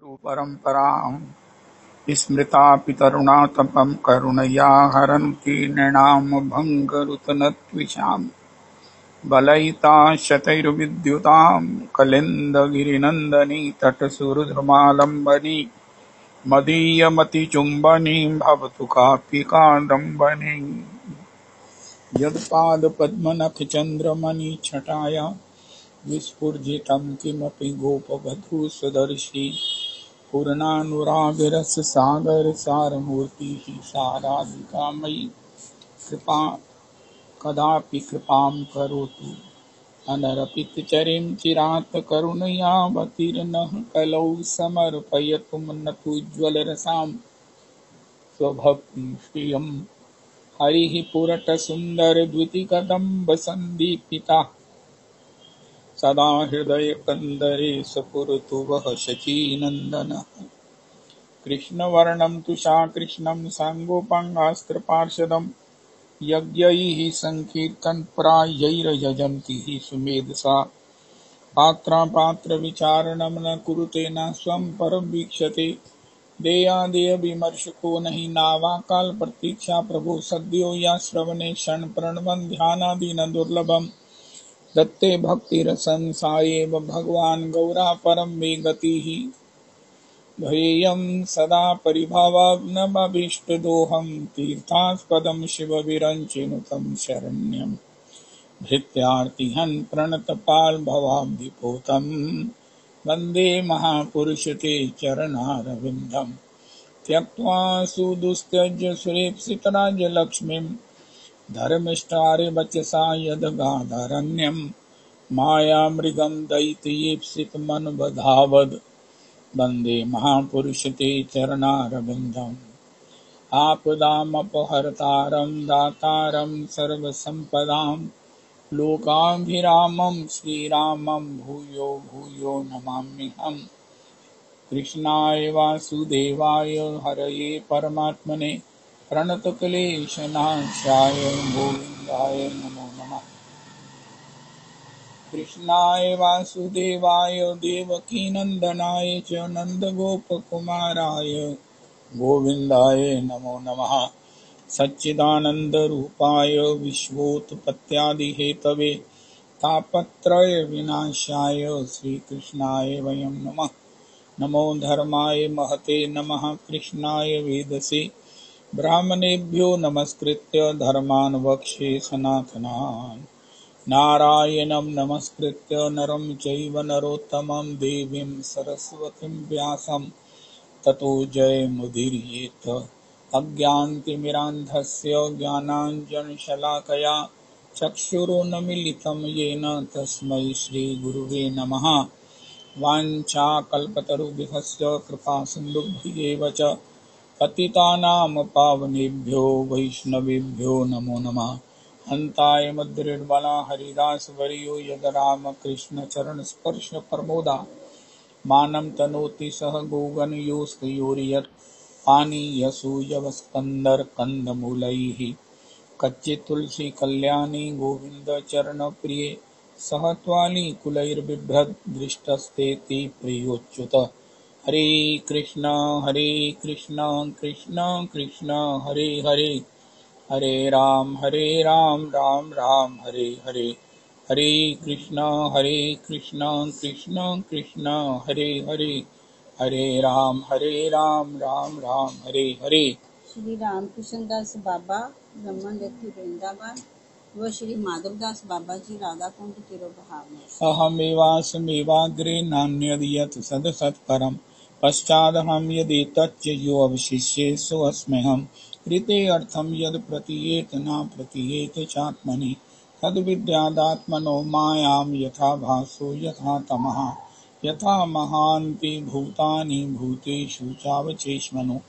गुरुपरम्पराम् स्मृता तपं करुणया हरन्ति नृणां भङ्गरुतनत्विषाम् बलयिता शतैर्विद्युतां कलिन्दगिरिनन्दनी तटसुरधमालम्बनी मदीयमतिचुम्बनी भवतु कापि कादम्बनी। यत्पादपद्मनखचन्द्रमणिछटाया विस्फुजितं किमपि गोपवधूसदर्शी पूर्णानुरागरससागरसारमूर्तिः साराधिका मयि कृपा कदापि कृपां करोतु। अनरपितचरिं चिरात् करुणयावतीर्णः कलौ समर्पयतु नतुज्ज्वलरसां स्वभक्तिश्रियम्। हरिः पुरटसुन्दरद्युतिकदम्बसन्दीपितः सदा हृदयकन्दरे स्फुरतु वः शचीनन्दनः। कृष्णवर्णं तुषाकृष्णं साङ्गोपाङ्गास्त्रपार्षदं यज्ञैः सङ्कीर्तनप्रायैर्यजन्ति सुमेधसा। पात्रापात्रविचारणं न कुरुते न स्वं परं वीक्षते। देयादेयविमर्शको नहि नावाकालप्रतीक्षा प्रभो सद्यो या श्रवणे क्षणप्रणवं ध्यानादि न दुर्लभम्। दत्ते भक्तिरसं सा एव भगवान् गौरा परं मे गतिः। ध्येयं सदा परिभवाग्नमभीष्टदोहं तीर्थास्पदं शिवविरञ्चिनुतं शरण्यं। भृत्यार्तिहन् प्रणतपाल्भवाब्धिपोतं वन्दे महापुरुषते चरणारविन्दम्। त्यक्त्वा सुदुस्त्यज्य सुरेप्सितराज्यलक्ष्मीं धर्मिष्ठारिवचसा यदगाधरण्यं। मायामृगं दयितयेप्सितमनुबधावद् वन्दे महापुरुषते चरणारविन्दम्। आपदामपहर्तारं दातारं सर्वसम्पदां लोकाभिरामं श्रीरामं भूयो भूयो नमाम्यहम्। कृष्णाय वासुदेवाय हरये परमात्मने प्रणतक्लेशनाशाय गोविन्दाय नमो नमः। कृष्णाय वासुदेवाय देवकीनन्दनाय च नन्दगोपकुमाराय गोविन्दाय नमो नमः। सच्चिदानन्दरूपाय विश्वोत्पत्त्यादिहेतवे तापत्रयविनाशाय श्रीकृष्णाय वयं नमः। नमो धर्माय महते नमः कृष्णाय वेदसे ब्राह्मणेभ्यो नमस्कृत्य धर्मान् वक्ष्ये सनातनान्। नारायणं नमस्कृत्य नरं चैव नरोत्तमं देवीं सरस्वतीं व्यासं ततो जयमुदीरयेत्। अज्ञानतिमिरान्धस्य ज्ञानाञ्जनशलाकया चक्षुरुन्मीलितं येन तस्मै श्रीगुरुवे नमः। वाञ्छाकल्पतरुभ्यश्च कृपासिन्धुभ्येव च पतितानां पावनेभ्यो वैष्णवेभ्यो नमो नमः। हन्ताय मद्रिर्बला हरिदासवर्यो यदरामकृष्णचरणस्पर्श प्रमोदा मानं तनोति सह गोगणयोस्तयोर्यत् पानीयसूयवस्कन्धर्कन्दमूलैः। कच्चित् तुलसी कल्याणी गोविन्दचरणप्रिये सह त्वालीकुलैर्बिभ्रद् दृष्टस्तेति प्रियोच्युत। हरे कृष्ण कृष्ण कृष्ण हरे हरे हरे राम राम राम हरे हरे। हरे कृष्ण कृष्ण कृष्ण हरे हरे हरे राम राम राम हरे हरे। श्री रामकृष्ण दास बाबा ब्रह्मण व्यक्ति वृंदावन व श्री माधवदास बाबा जी राधा कुंड तिरुभाव में। अहमेवास्मेवाग्रे नान्यद् यत् सदसत्परम् पश्चादहं यदि तच्चयो अवशिष्येषु अस्म्यहम्। ऋते अर्थं यद् प्रतीयेत न प्रतीयेत चात्मनि तद्विद्यादात्मनो मायां यथा भासो यथा तमः। यथा महान्ति भूतानि भूतेषु चावचेष्मनो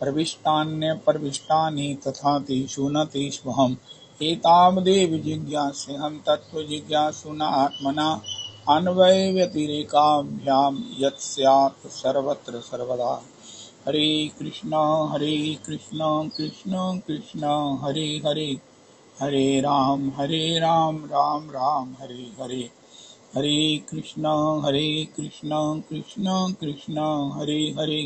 प्रविष्टान्यप्रविष्टानि तथा तेषु न तेष्वहम्। एतावदेव जिज्ञास्यहं तत्त्वजिज्ञासुना आत्मना अन्वयव्यतिरेकाभ्यां यत् स्यात् सर्वत्र सर्वदा। हरे कृष्ण कृष्ण कृष्ण हरे हरे हरे राम राम राम हरे हरे। हरे कृष्णा कृष्णा कृष्णा हरे हरे,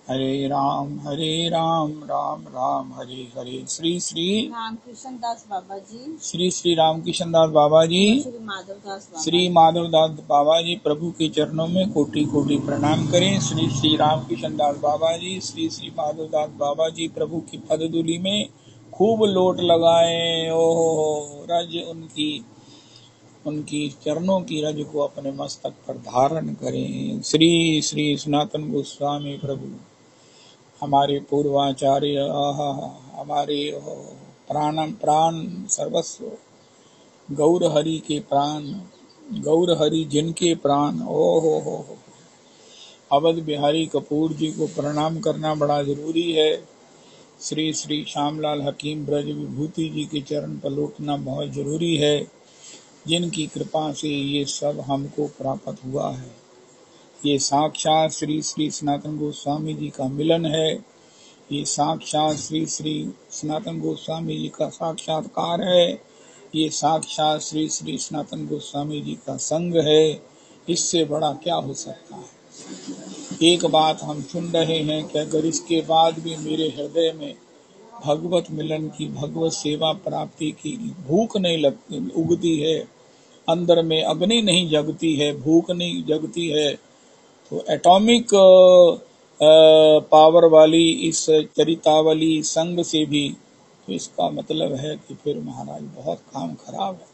हरे राम राम राम हरे हरे। श्री श्री रामकृष्ण दास बाबा जी, श्री रामकृष्ण दास बाबा जी, श्री माधवदास बाबा श्री जी। माधवदास बाबा जी प्रभु के चरणों में कोटि कोटि प्रणाम करें। श्री रामकृष्ण दास बाबा जी, श्री माधवदास बाबा जी प्रभु की पदधूलि में खूब लोट लगाएं। ओहो, रज उनकी उनकी चरणों की रज को अपने मस्तक पर धारण करें। श्री श्री सनातन गोस्वामी प्रभु हमारे पूर्वाचार्य, हमारे प्राण सर्वस्व, गौर हरि के प्राण, गौर हरि जिनके प्राण, ओ हो, अवध बिहारी कपूर जी को प्रणाम करना बड़ा जरूरी है। श्री श्री श्यामलाल हकीम ब्रज विभूति जी के चरण पर लौटना बहुत जरूरी है, जिनकी कृपा से ये सब हमको प्राप्त हुआ है। ये साक्षात श्री श्री सनातन गोस्वामी जी का मिलन है, ये साक्षात श्री श्री सनातन गोस्वामी जी का साक्षात्कार है, ये साक्षात श्री श्री सनातन गोस्वामी जी का संग है। इससे बड़ा क्या हो सकता है। एक बात हम सुन रहे हैं कि अगर इसके बाद भी मेरे हृदय में भगवत मिलन की, भगवत सेवा प्राप्ति की भूख नहीं लगती, उगती है, अंदर में अग्नि नहीं जगती है, भूख नहीं जगती है, तो एटॉमिक पावर वाली इस चरितावली संग से भी, तो इसका मतलब है कि फिर महाराज बहुत काम खराब है।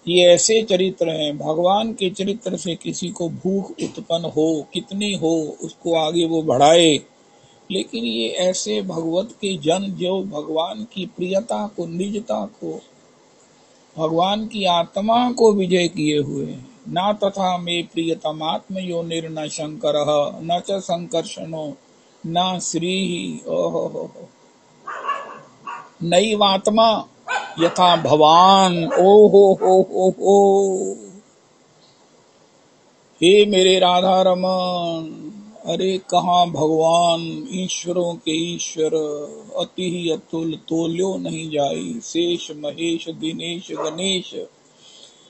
ये ऐसे चरित्र हैं, भगवान के चरित्र से किसी को भूख उत्पन्न हो, कितनी हो, उसको आगे वो बढ़ाए। लेकिन ये ऐसे भगवत के जन जो भगवान की प्रियता को, निजता को, भगवान की आत्मा को विजय किए हुए हैं। ना तथा मे प्रियतमात्म यो निर्न शंकर न च संकर्षणो न श्री। ओहो, नैवात्मा यथा भवान। ओ हे मेरे राधा रमन, अरे कहाँ भगवान, ईश्वरों के ईश्वर, अति ही अतुल, तोल्यो नहीं जाई, शेष महेश दिनेश गणेश,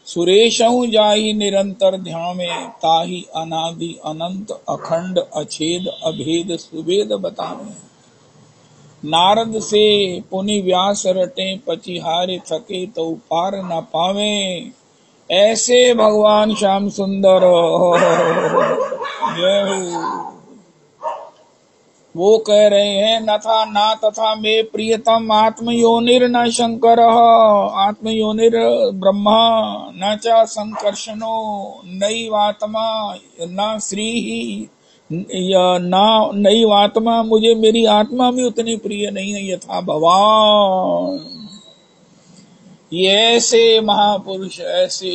सुरेशहु जाहि निरंतर ध्यामे, ताहि अनादि अनंत अखंड अछेद अभेद सुवेद बतावे। नारद से पुनि व्यास रटे, पचिहारे थके तो पार न पावे, ऐसे भगवान श्याम सुंदर। जय हो। वो कह रहे हैं न था ना तथा मे प्रियतम आत्मयोनिर न शंकर, आत्मयोनिर ब्रह्मा, न च संकर्षणो नैवात्मा न श्री, या ना नैवात्मा, मुझे मेरी आत्मा भी उतनी प्रिय नहीं है यथा भगवान। ये ऐसे महापुरुष, ऐसे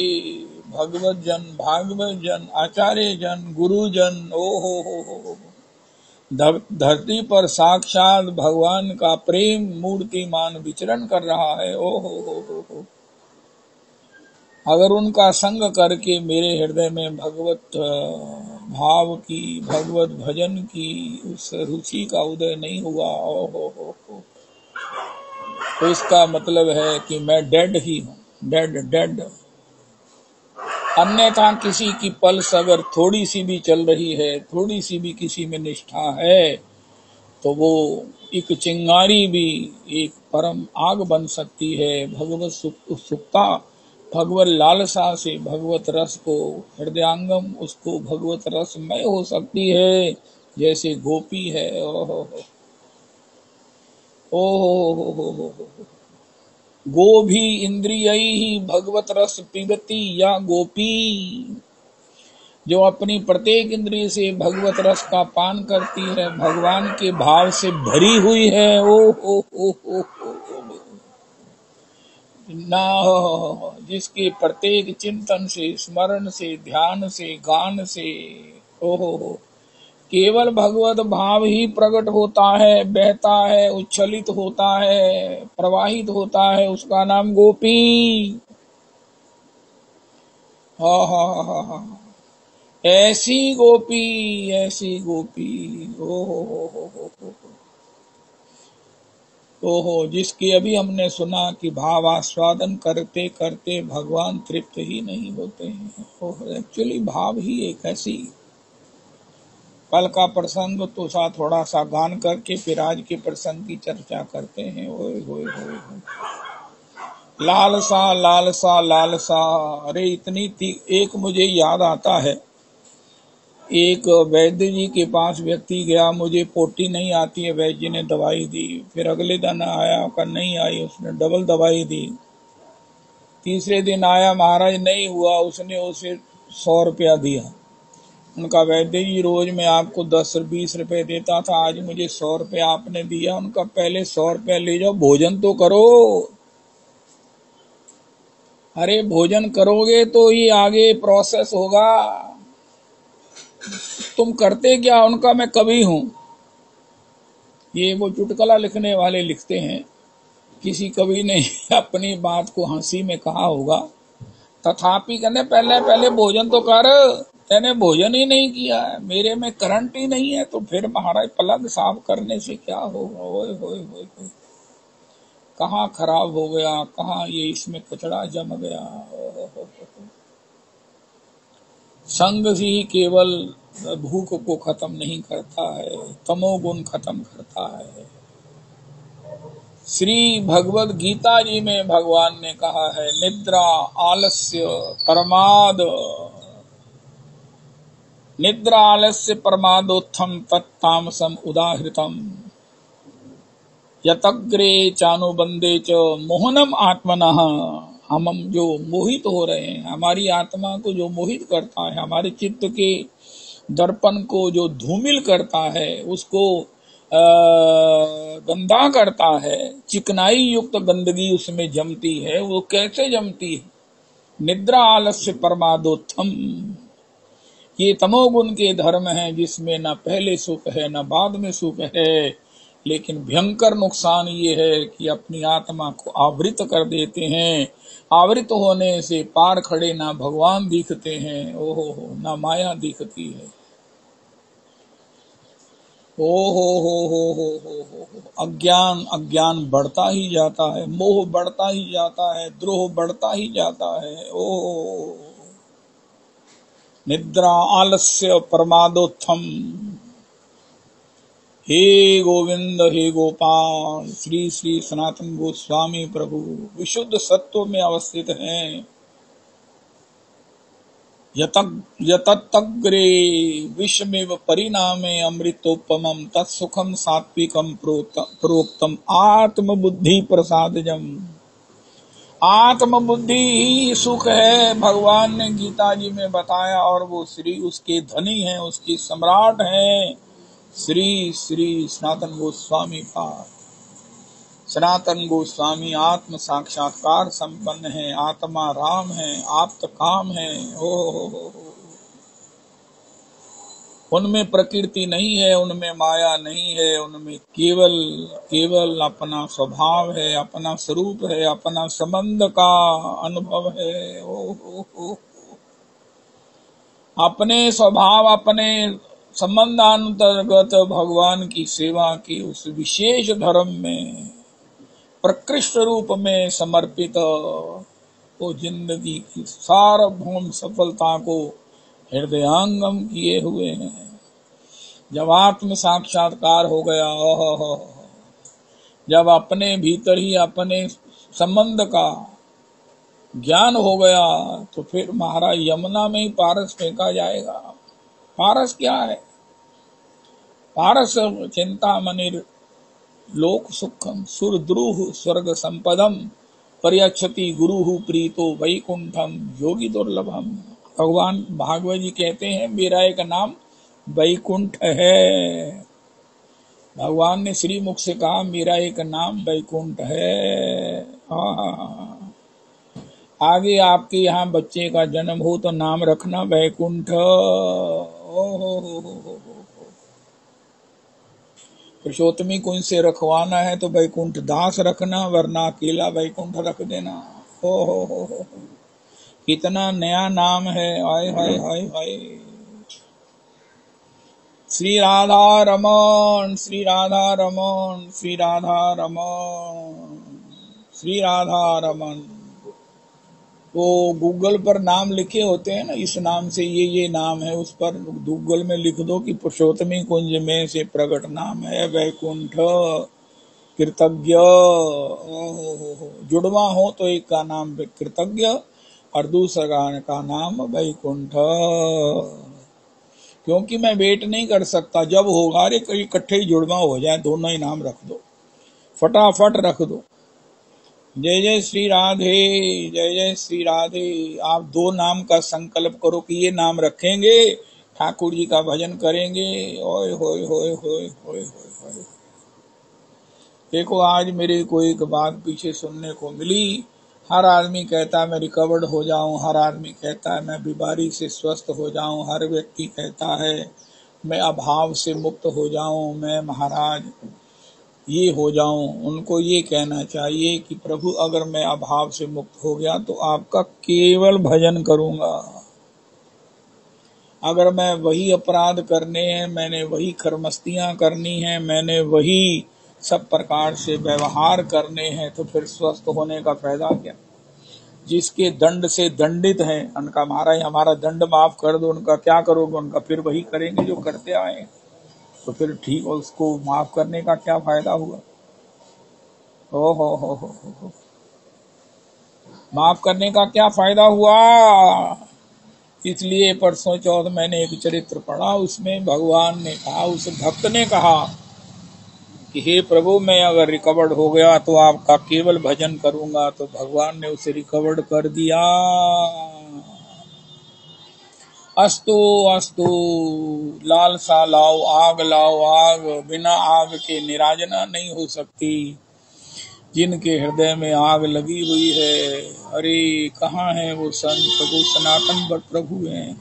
भगवत जन, भागवत जन, आचार्य जन, गुरु जन, ओ हो, धरती पर साक्षात भगवान का प्रेम मूर्तिमान विचरण कर रहा है। ओ हो। अगर उनका संग करके मेरे हृदय में भगवत भाव की, भगवत भजन की उस रुचि का उदय नहीं हुआ, ओ हो, तो इसका मतलब है कि मैं डेड ही हूँ, डेड। अन्यथा किसी की पल्स अगर थोड़ी सी भी चल रही है, थोड़ी सी भी किसी में निष्ठा है, तो वो एक चिंगारी भी एक परम आग बन सकती है। भगवत उत्सुकता, भगवत लालसा से भगवत रस को, हृदयांगम उसको भगवत रसमय हो सकती है, जैसे गोपी है। ओहो ओहो, गो भी इंद्रियैहि भगवत रस पिबती या गोपी, जो अपनी प्रत्येक इंद्रिय से भगवत रस का पान करती है, भगवान के भाव से भरी हुई है। ओ ना, जिसके प्रत्येक चिंतन से, स्मरण से, ध्यान से, गान से, ओहो, केवल भगवत भाव ही प्रकट होता है, बहता है, उच्छलित होता है, प्रवाहित होता है, उसका नाम गोपी। हा, ऐसी गोपी, ऐसी गोपी। ओ हो। ओहो, जिसकी अभी हमने सुना कि भाव आस्वादन करते करते भगवान तृप्त ही नहीं होते हैं। ओहो, एक्चुअली भाव ही एक ऐसी। कल का प्रसंग तो थोड़ा सा गान करके फिर आज के प्रसंग की चर्चा करते हैं। ओए होए होए होए, लालसा लालसा लालसा। अरे इतनी एक मुझे याद आता है, एक वैद्य जी के पास व्यक्ति गया, मुझे पोटी नहीं आती है, वैद्य जी ने दवाई दी। फिर अगले दिन आया, का नहीं आई, उसने डबल दवाई दी। तीसरे दिन आया, महाराज नहीं हुआ, उसने उसे 100 रुपया दिया। उनका वैद्य जी रोज मैं आपको 10-20 रुपए देता था, आज मुझे 100 रुपया आपने दिया। उनका पहले 100 रुपया ले जाओ, भोजन तो करो। अरे भोजन करोगे तो ही आगे प्रोसेस होगा। तुम करते क्या? उनका मैं कवि हूं। ये वो चुटकुला लिखने वाले लिखते हैं, किसी कवि ने अपनी बात को हंसी में कहा होगा। तथापि कहने पहले पहले भोजन तो कर, तेने भोजन ही नहीं किया है, मेरे में करंट ही नहीं है, तो फिर महाराज पलंग साफ करने से क्या होगा? ओए होए होए होए, कहाँ खराब हो गया, कहाँ ये इसमें कचड़ा जम गया। संग ही केवल भूख को खत्म नहीं करता है, तमोगुण खत्म करता है। श्री भगवद गीता जी में भगवान ने कहा है, निद्रा आलस्य प्रमाद, निद्रा आलस्य प्रमादोत्थम तत्तामसम उदाहृतम, यतग्रे चानुबंदे च मोहनम आत्मनः। हम जो मोहित हो रहे हैं, हमारी आत्मा को जो मोहित करता है, हमारे चित्त के दर्पण को जो धूमिल करता है, उसको गंदा करता है, चिकनाई युक्त गंदगी उसमें जमती है। वो कैसे जमती है? निद्रा आलस्य प्रमादोत्थम, ये तमोगुण के धर्म हैं, जिसमें न पहले सुख है न बाद में सुख है। लेकिन भयंकर नुकसान ये है कि अपनी आत्मा को आवृत कर देते हैं। आवृत होने से पार खड़े ना भगवान दिखते हैं, ओहो ना माया दिखती है। हो अज्ञान अज्ञान बढ़ता ही जाता है, मोह बढ़ता ही जाता है, द्रोह बढ़ता ही जाता है। ओ निद्रा आलस्य प्रमादोत्थम। हे गोविंद हे गोपाल, श्री श्री सनातन गोस्वामी प्रभु विशुद्ध सत्व में अवस्थित हैं। यतग्रे विश्वमेव परिणामे अमृतोपमं तत्सुखम सात्विकम प्रोक्तम आत्मबुद्धि प्रसादजम। आत्मबुद्धि ही सुख है, भगवान ने गीता जी में बताया। और वो श्री उसके धनी हैं, उसके सम्राट हैं, श्री श्री सनातन गोस्वामी का। सनातन गोस्वामी आत्म साक्षात्कार संपन्न है, आत्मा राम है, आप्त काम है। ओ उनमें प्रकृति नहीं है, उनमें माया नहीं है, उनमें केवल केवल अपना स्वभाव है, अपना स्वरूप है, अपना संबंध का अनुभव है। ओ अपने स्वभाव, अपने संबंधांतर्गत भगवान की सेवा की उस विशेष धर्म में प्रकृष्ट रूप में समर्पित वो जिंदगी की सार्वभौम सफलता को हृदयांगम किए हुए हैं। जब आत्म साक्षात्कार हो गया, जब अपने भीतर ही अपने संबंध का ज्ञान हो गया, तो फिर महाराज यमुना में ही पारस फेंका जाएगा। पारस क्या है? पारस चिंतामणिर लोक सुखम सुरद्रुह स्वर्ग संपदम पर्यक्षति गुरुहु प्रीतो वैकुंठम योगी दुर्लभम। भगवान भागवत जी कहते हैं, मेरा एक नाम वैकुंठ है। भगवान ने श्री मुख से कहा, मेरा एक नाम वैकुंठ है। आगे आपके यहाँ बच्चे का जन्म हो तो नाम रखना वैकुंठ। पुरुषोत्तमी कुंज से रखवाना है तो वैकुंठ दास रखना, वरना अकेला वैकुंठ रख देना। हो कितना नया नाम है। हाय हाय हाय हाय। श्री राधा रमन, श्री राधा रमन, श्री राधा रमन, श्री राधा रमन। वो गूगल पर नाम लिखे होते हैं ना, इस नाम से ये नाम है, उस पर गूगल में लिख दो कि पुरुषोत्तमी कुंज में से प्रकट नाम है वैकुंठ कृतज्ञ। जुड़वा हो तो एक का नाम कृतज्ञ और दूसरा का नाम वैकुंठ। क्योंकि मैं वेट नहीं कर सकता, जब होगा अरे कहीं इकट्ठे ही जुड़वा हो जाए, दोनों ही नाम रख दो, फटाफट रख दो। जय जय श्री राधे, जय जय श्री राधे। आप दो नाम का संकल्प करो कि ये नाम रखेंगे, ठाकुर जी का भजन करेंगे। ओए होए होए होए होए होए। देखो आज मेरे को एक बात पीछे सुनने को मिली। हर आदमी कहता है मैं रिकवर्ड हो जाऊं, हर आदमी कहता है मैं बीमारी से स्वस्थ हो जाऊं, हर व्यक्ति कहता है मैं अभाव से मुक्त हो जाऊं, मैं महाराज ये हो जाऊं। उनको ये कहना चाहिए कि प्रभु अगर मैं अभाव से मुक्त हो गया तो आपका केवल भजन करूंगा। अगर मैं वही अपराध करने हैं, मैंने वही खरमस्तियां करनी है, मैंने वही सब प्रकार से व्यवहार करने हैं, तो फिर स्वस्थ होने का फायदा क्या। जिसके दंड से दंडित हैं उनका हमारा दंड माफ कर दो, उनका क्या करोगे, उनका फिर वही करेंगे जो करते आए, तो फिर ठीक, और उसको माफ करने का क्या फायदा हुआ। ओ हो माफ करने का क्या फायदा हुआ। इसलिए परसों चौथ मैंने एक चरित्र पढ़ा, उसमें भगवान ने कहा, उस भक्त ने कहा कि हे प्रभु मैं अगर रिकवर्ड हो गया तो आपका केवल भजन करूंगा। तो भगवान ने उसे रिकवर्ड कर दिया। अस्तु अस्तु, लालसा लाओ आग, बिना आग के निराजना नहीं हो सकती। जिनके हृदय में आग लगी हुई है, अरे कहाँ है वो संत, वो सनातन प्रभु हैं।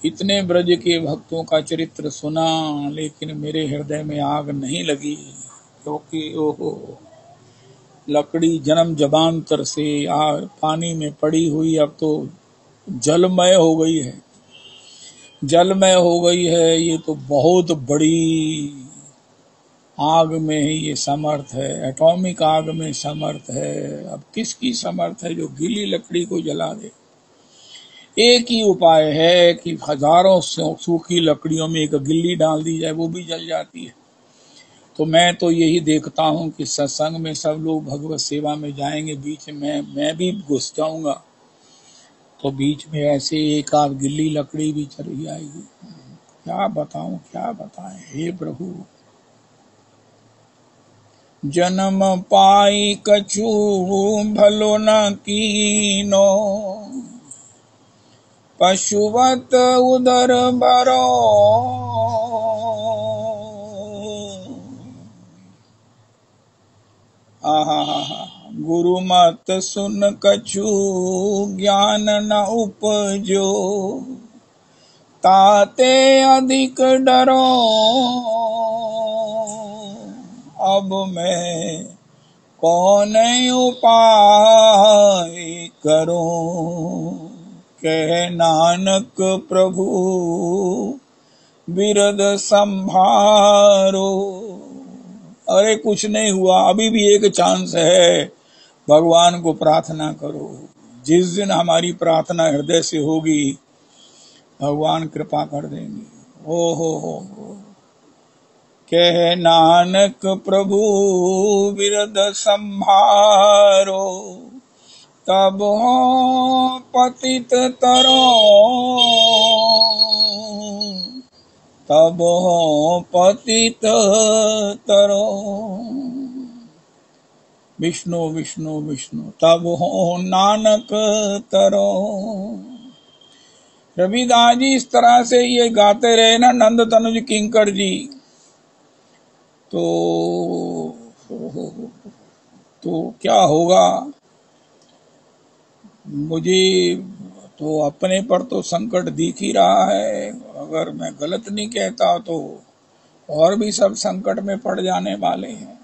इतने ब्रज के भक्तों का चरित्र सुना, लेकिन मेरे हृदय में आग नहीं लगी, क्योंकि ओहो लकड़ी जन्म जबांतर से पानी में पड़ी हुई अब तो जलमय हो गई है, जलमय हो गई है। ये तो बहुत बड़ी आग में ही ये समर्थ है, एटॉमिक आग में समर्थ है। अब किसकी समर्थ है जो गीली लकड़ी को जला दे। एक ही उपाय है कि हजारों सूखी लकड़ियों में एक गिल्ली डाल दी जाए, वो भी जल जाती है। तो मैं तो यही देखता हूँ कि सत्संग में सब लोग भगवत सेवा में जाएंगे, बीच में मैं भी घुस जाऊंगा, तो बीच में ऐसे एक आध गिल्ली लकड़ी भी चली जाएगी। क्या बताऊं, क्या बताएं। हे प्रभु, जन्म पाई कछु भलो न कीनो, पशुवत उदर भरो, गुरु मत सुन कछु ज्ञान न उपजो, ताते अधिक डरो, अब मैं कौन उपाय करूं, कह नानक प्रभु बिरद संभारो। अरे कुछ नहीं हुआ, अभी भी एक चांस है, भगवान को प्रार्थना करो। जिस दिन हमारी प्रार्थना हृदय से होगी, भगवान कृपा कर देंगे। ओ हो कह नानक प्रभु बिरद संभारो, तब हो पतित तरो, तब हो पतित तरो। विष्णु विष्णु विष्णु, तब हो नानक तरो। रविदास जी इस तरह से ये गाते रहे ना, नंद तनुज किंकर जी, तो क्या होगा। मुझे तो अपने पर तो संकट दिख ही रहा है, अगर मैं गलत नहीं कहता तो और भी सब संकट में पड़ जाने वाले हैं।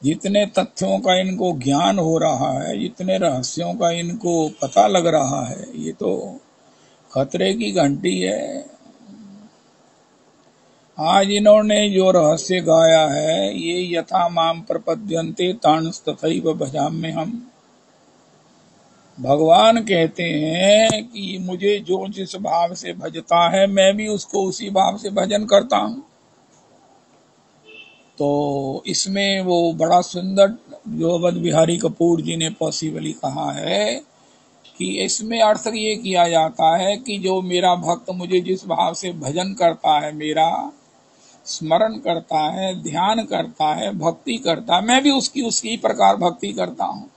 जितने तथ्यों का इनको ज्ञान हो रहा है, जितने रहस्यों का इनको पता लग रहा है, ये तो खतरे की घंटी है। आज इन्होंने जो रहस्य गाया है, ये यथा माम प्रपद्यन्ते तांस्तथैव भजाम्य हम। भगवान कहते हैं कि मुझे जो जिस भाव से भजता है, मैं भी उसको उसी भाव से भजन करता हूं। तो इसमें वो बड़ा सुंदर जो अवध बिहारी कपूर जी ने पॉसिबली कहा है कि इसमें अर्थ ये किया जाता है कि जो मेरा भक्त मुझे जिस भाव से भजन करता है, मेरा स्मरण करता है, ध्यान करता है, भक्ति करता है, मैं भी उसकी प्रकार भक्ति करता हूं।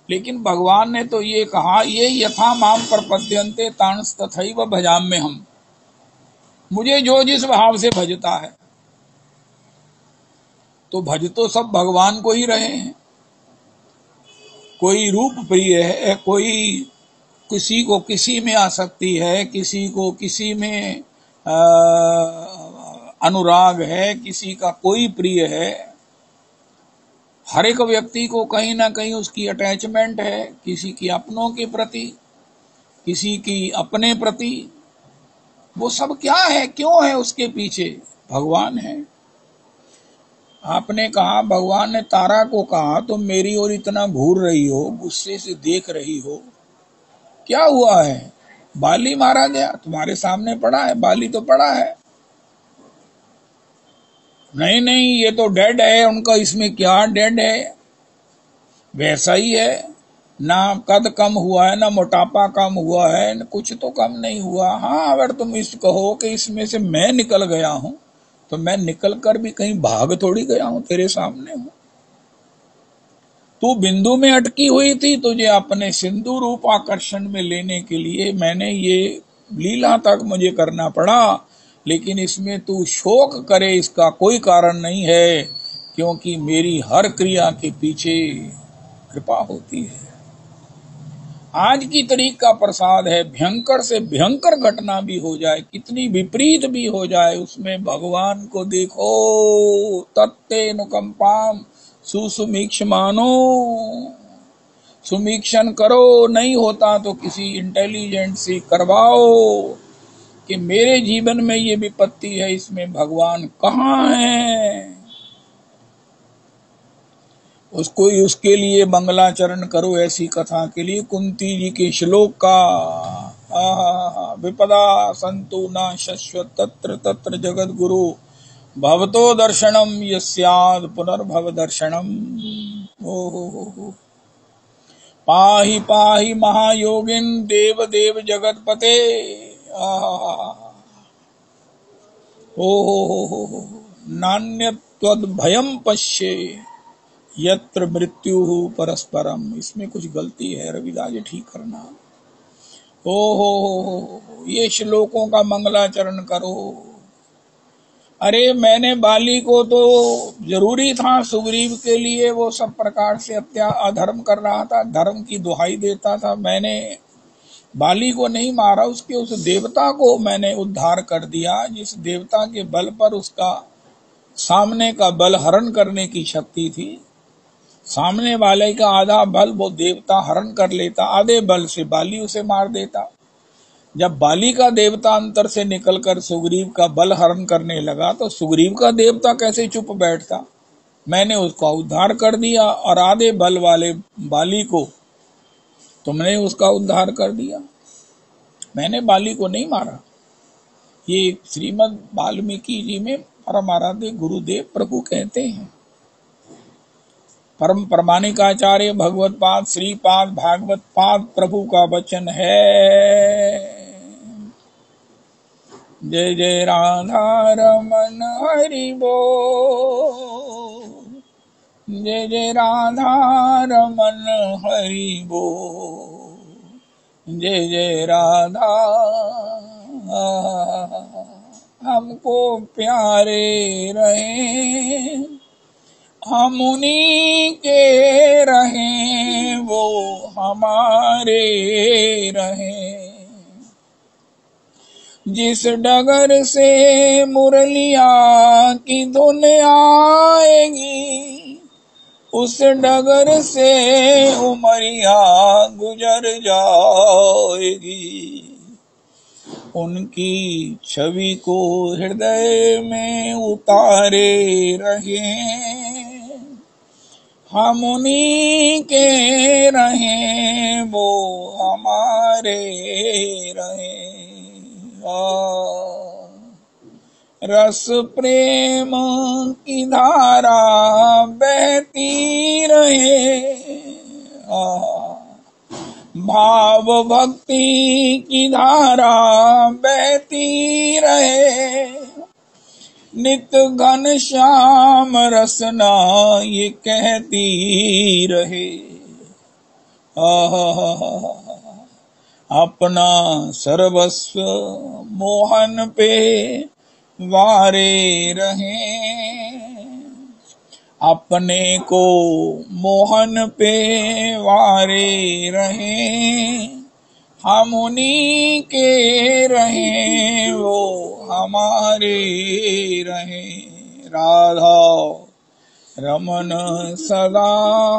लेकिन भगवान ने तो ये कहा, ये यथा माम प्रपद्यन्ते तांस्तथैव भजाम्य हम। मुझे जो जिस भाव से भजता है, तो भज तो सब भगवान को ही रहे हैं। कोई रूप प्रिय है, कोई किसी को किसी में आसक्ति है, किसी को किसी में अनुराग है, किसी का कोई प्रिय है। हर एक व्यक्ति को कहीं ना कहीं उसकी अटैचमेंट है, किसी की अपनों के प्रति, किसी की अपने प्रति। वो सब क्या है, क्यों है, उसके पीछे भगवान है। आपने कहा, भगवान ने तारा को कहा, तुम मेरी ओर इतना घूर रही हो, गुस्से से देख रही हो, क्या हुआ है? बाली मारा गया, तुम्हारे सामने पड़ा है, बाली तो पड़ा है। नहीं नहीं, ये तो डेड है, उनका इसमें क्या डेड है? वैसा ही है, ना कद कम हुआ है, ना मोटापा कम हुआ है, कुछ तो कम नहीं हुआ। हाँ, अगर तुम इस कहो कि इसमें से मैं निकल गया हूं, तो मैं निकल कर भी कहीं भाग थोड़ी गया हूं, तेरे सामने हूं। तू बिंदु में अटकी हुई थी, तुझे अपने सिंधु रूप आकर्षण में लेने के लिए मैंने ये लीला तक मुझे करना पड़ा। लेकिन इसमें तू शोक करे, इसका कोई कारण नहीं है, क्योंकि मेरी हर क्रिया के पीछे कृपा होती है। आज की तारीख का प्रसाद है, भयंकर से भयंकर घटना भी हो जाए, कितनी विपरीत भी हो जाए, उसमें भगवान को देखो। तत्ते अनुकंपाम सुसुमीक्षमानो, सुमीक्षण करो, नहीं होता तो किसी इंटेलिजेंट से करवाओ कि मेरे जीवन में ये विपत्ति है, इसमें भगवान कहाँ है। उसको उसके लिए मंगलाचरण करो, ऐसी कथा के लिए कुंती जी के श्लोक का। विपदा संतु न शश्वत तत्र तत्र जगत गुरु, भवतो दर्शनम यस्याद पुनर्भव दर्शनम। ओ पाहि पाहि महायोगिन देव देव जगतपते। ओ नान्यत्वद भयम पश्ये यत्र मृत्यु परस्परम। इसमें कुछ गलती है, रविदास जी ठीक करना। ये श्लोकों का मंगलाचरण करो। अरे मैंने बाली को तो जरूरी था, सुग्रीव के लिए वो सब प्रकार से अधर्म कर रहा था, धर्म की दुहाई देता था। मैंने बाली को नहीं मारा, उसके उस देवता को मैंने उद्धार कर दिया, जिस देवता के बल पर उसका सामने का बल हरण करने की शक्ति थी। सामने वाले का आधा बल वो देवता हरण कर लेता, आधे बल से बाली उसे मार देता। जब बाली का देवता अंतर से निकलकर सुग्रीव का बल हरण करने लगा, तो सुग्रीव का देवता कैसे चुप बैठता? मैंने उसका उद्धार कर दिया, और आधे बल वाले बाली को तुमने उसका उद्धार कर दिया। मैंने बाली को नहीं मारा। ये श्रीमद् वाल्मीकि जी में परम आराध्य गुरुदेव प्रभु कहते हैं। परम प्रमाणिक आचार्य भगवत पाद श्रीपाद भागवत पाद प्रभु का वचन है। जय जय राधा रमन हरि बोल, जय जय राधा रमन हरि बोल, जय जय राधा। हमको प्यारे रहे, हम उन्हीं के रहें, वो हमारे रहें। जिस डगर से मुरलिया की धुन आएगी, उस डगर से उमरिया गुजर जाएगी। उनकी छवि को हृदय में उतारे रहे, हम उन्हीं के रहें वो हमारे रहें। रस प्रेम की धारा बहती रहे, भाव भक्ति की धारा बहती रहे, नित घन श्याम रसना ये कहती रहे। अपना सर्वस्व मोहन पे वारे रहें, अपने को मोहन पे वारे रहें, हम उन्हीं के रहें वो हमारे रहें। राधा रमन सदा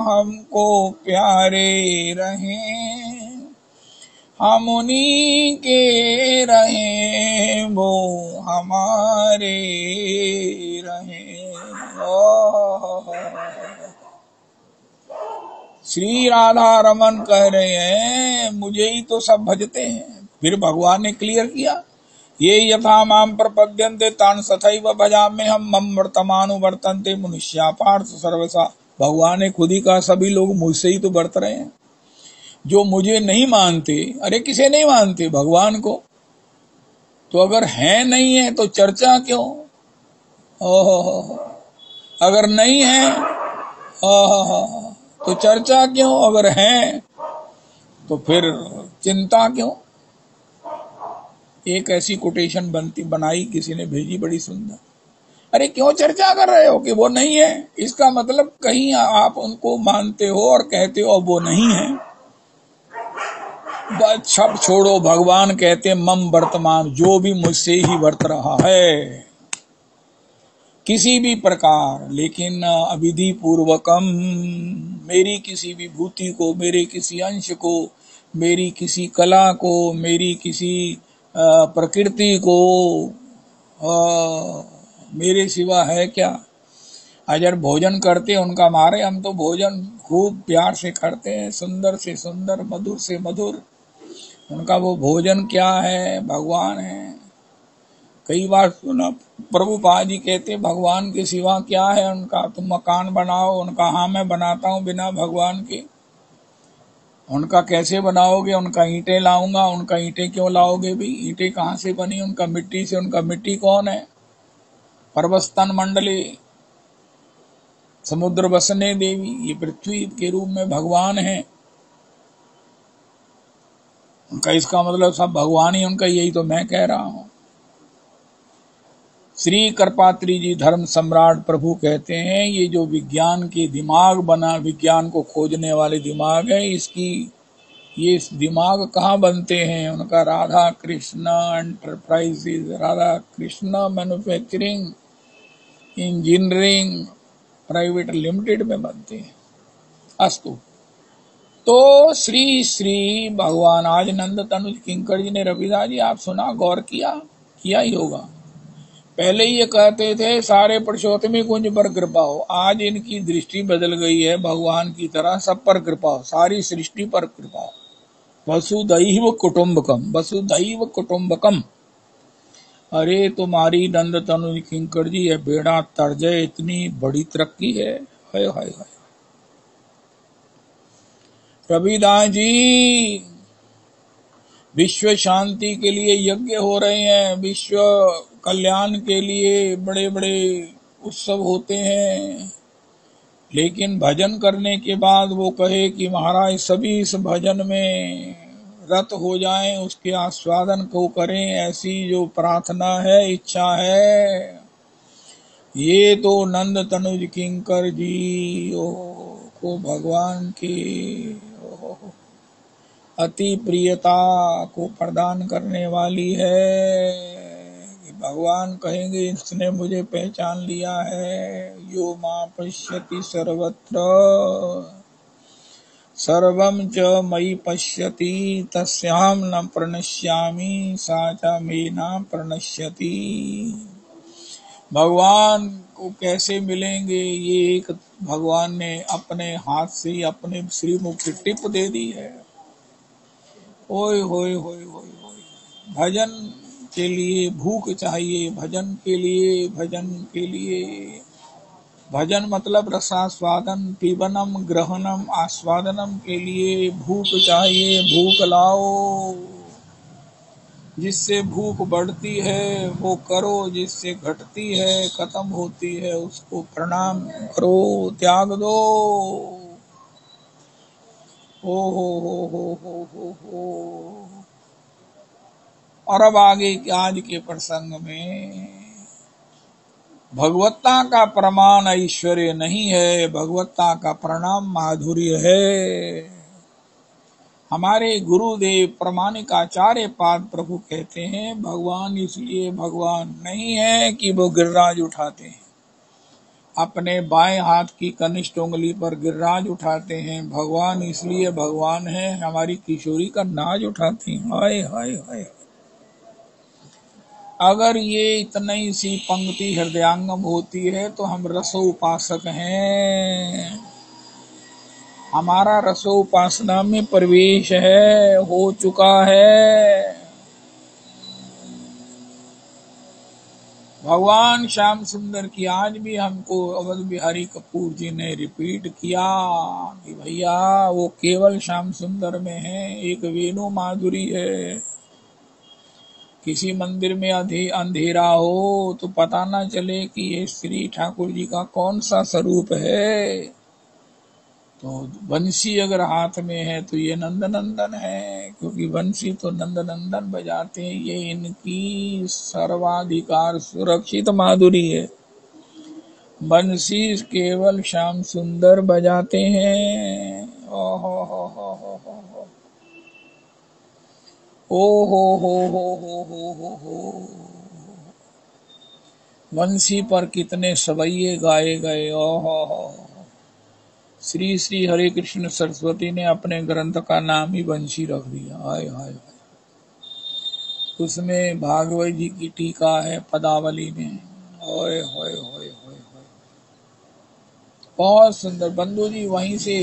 हमको प्यारे रहें, हम उन्हीं के रहें वो हमारे रहें। श्री राधा रमन कह रहे हैं मुझे ही तो सब भजते हैं। फिर भगवान ने क्लियर किया, ये यथा माम प्रपद्यन्ते तान तथैव भजाम्यहम् हम मम वर्तमानो वर्तन्ते मनुष्या पार्थ सर्वसा। भगवान ने खुद ही कहा सभी लोग मुझसे ही तो बरत रहे हैं। जो मुझे नहीं मानते, अरे किसे नहीं मानते? भगवान को। तो अगर है नहीं है तो चर्चा क्यों? अगर नहीं है तो चर्चा क्यों? अगर है तो फिर चिंता क्यों? एक ऐसी कोटेशन बनाई किसी ने, भेजी, बड़ी सुंदर। अरे क्यों चर्चा कर रहे हो कि वो नहीं है? इसका मतलब कहीं आप उनको मानते हो और कहते हो वो नहीं है। बस सब छोड़ो, भगवान कहते मम वर्तमान, जो भी मुझसे ही वर्त रहा है किसी भी प्रकार, लेकिन अविधि पूर्वकम, मेरी किसी विभूति को, मेरे किसी अंश को, मेरी किसी कला को, मेरी किसी प्रकृति को मेरे सिवा है क्या? अगर भोजन करते उनका मारे, हम तो भोजन खूब प्यार से करते हैं, सुंदर से सुंदर, मधुर से मधुर। उनका वो भोजन क्या है? भगवान है। कई बार सुना प्रभुपाद जी कहते भगवान के सिवा क्या है उनका? तुम मकान बनाओ। उनका हाँ मैं बनाता हूँ बिना भगवान के। उनका कैसे बनाओगे? उनका ईंटें लाऊंगा। उनका ईंटें क्यों लाओगे भी? ईंटें कहाँ से बनी? उनका मिट्टी से। उनका मिट्टी कौन है? पर्वस्तन मंडली, समुद्र बसने देवी, ये पृथ्वी के रूप में भगवान है उनका। इसका मतलब सब भगवान ही उनका, यही तो मैं कह रहा हूं। श्री करपात्री जी धर्म सम्राट प्रभु कहते हैं ये जो विज्ञान के दिमाग बना, विज्ञान को खोजने वाले दिमाग है, इसकी ये दिमाग कहाँ बनते हैं? उनका Radha Krishna enterprises, Radha Krishna manufacturing engineering private limited में बनते हैं। अस्तु। तो श्री श्री भगवान आज नंद तनुज किंकर जी ने, रविदास जी आप सुना, गौर किया ही होगा। पहले ये कहते थे सारे पुरुषोत्तमी कुंज पर कृपा हो, आज इनकी दृष्टि बदल गई है, भगवान की तरह सब पर कृपा हो, सारी सृष्टि पर कृपा हो। वसुधैव कुटुंबकम, वसुधैव कुटुंबकम। अरे तुम्हारी नंद तनुज किंकर जी ये बेड़ा तर्जय, इतनी बड़ी तरक्की है। हाय हाय हाय। रविदास जी विश्व शांति के लिए यज्ञ हो रहे हैं, विश्व कल्याण के लिए बड़े बड़े उत्सव होते हैं, लेकिन भजन करने के बाद वो कहे कि महाराज सभी इस भजन में रत हो जाएं, उसके आस्वादन को करें, ऐसी जो प्रार्थना है, इच्छा है, ये तो नंद तनुज किंकर जी को भगवान की अति प्रियता को प्रदान करने वाली है। भगवान कहेंगे इसने मुझे पहचान लिया है। यो मां पश्यति सर्वत्र सर्वं च मयि पश्यति तस्यां न प्रणश्यामि सा च मे न प्रणश्यति। भगवान को कैसे मिलेंगे, ये एक भगवान ने अपने हाथ से अपने श्रीमुख की टिप दे दी है। ओए होए होए होए होए। भजन के लिए भूख चाहिए, भजन के लिए, भजन के लिए। भजन मतलब रसास्वादन, पीबनम ग्रहणम आस्वादनम के लिए भूख चाहिए। भूख लाओ, जिससे भूख बढ़ती है वो करो, जिससे घटती है खत्म होती है उसको प्रणाम करो, त्याग दो। हो हो। और अब आगे आज के प्रसंग में भगवत्ता का प्रमाण ऐश्वर्य नहीं है, भगवत्ता का प्रणाम माधुर्य है। हमारे गुरुदेव प्रमाणिकाचार्य पाद प्रभु कहते हैं, भगवान इसलिए भगवान नहीं है कि वो गिरिराज उठाते हैं, अपने बाएं हाथ की कनिष्ठ उंगली पर गिरिराज उठाते हैं। भगवान इसलिए भगवान है, हमारी किशोरी का नाज उठाते हैं। हाय हाय हाय। अगर ये इतनी सी पंक्ति हृदयांगम होती है तो हम रसो उपासक हैं। हमारा रसो उपासना में प्रवेश है, हो चुका है। भगवान श्याम सुंदर की आज भी हमको अवध बिहारी कपूर जी ने रिपीट किया कि भैया वो केवल श्याम सुंदर में है। एक वेणु माधुरी है। किसी मंदिर में अंधेरा हो तो पता ना चले कि ये श्री ठाकुर जी का कौन सा स्वरूप है। तो बंसी अगर हाथ में है तो ये नंदनंदन है, क्योंकि बंसी तो नंदनंदन बजाते हैं। ये इनकी सर्वाधिकार सुरक्षित माधुरी है। बंसी केवल श्याम सुंदर बजाते हैं। ओ हो। बंसी पर कितने सवैये गाए गए। ओहो। श्री श्री हरे कृष्ण सरस्वती ने अपने ग्रंथ का नाम ही बंसी रख दिया। हाय हाय। उसमें भागवत जी की टीका है पदावली में। ओए होए होए होए। बहुत सुंदर। बंधु जी वहीं से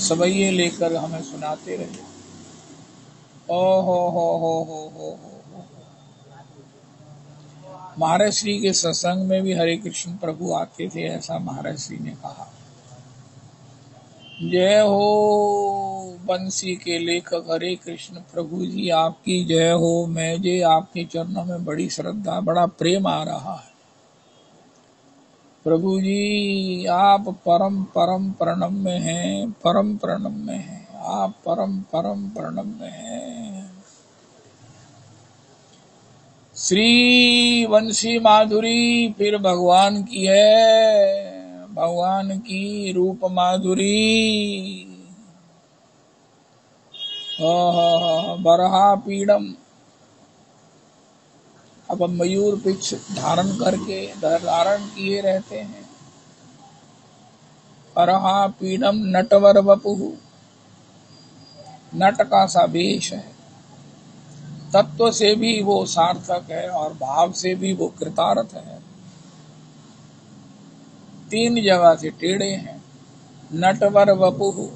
सवैये लेकर हमें सुनाते रहे। ओ हो। महाराज श्री के सत्संग में भी हरे कृष्ण प्रभु आते थे, ऐसा महाराज श्री ने कहा। जय हो बंसी के लेखक हरे कृष्ण प्रभु जी, आपकी जय हो। मैं जे आपके चरणों में बड़ी श्रद्धा बड़ा प्रेम आ रहा है। प्रभु जी आप परम परम प्रणम्य हैं, परम प्रणम्य हैं। आप परम परम प्रणम्य हैं। श्री वंशी माधुरी फिर भगवान की है, भगवान की रूप माधुरी। बरहा पीड़म। अब मयूर पिछ धारण करके धारण किए रहते हैं। बरहा पीड़म नटवर वपुहु, नट का सा वेश है। तत्व से भी वो सार्थक है और भाव से भी वो कृतार्थ है। तीन जगह से टेढ़े हैं। नटवर वपुहु।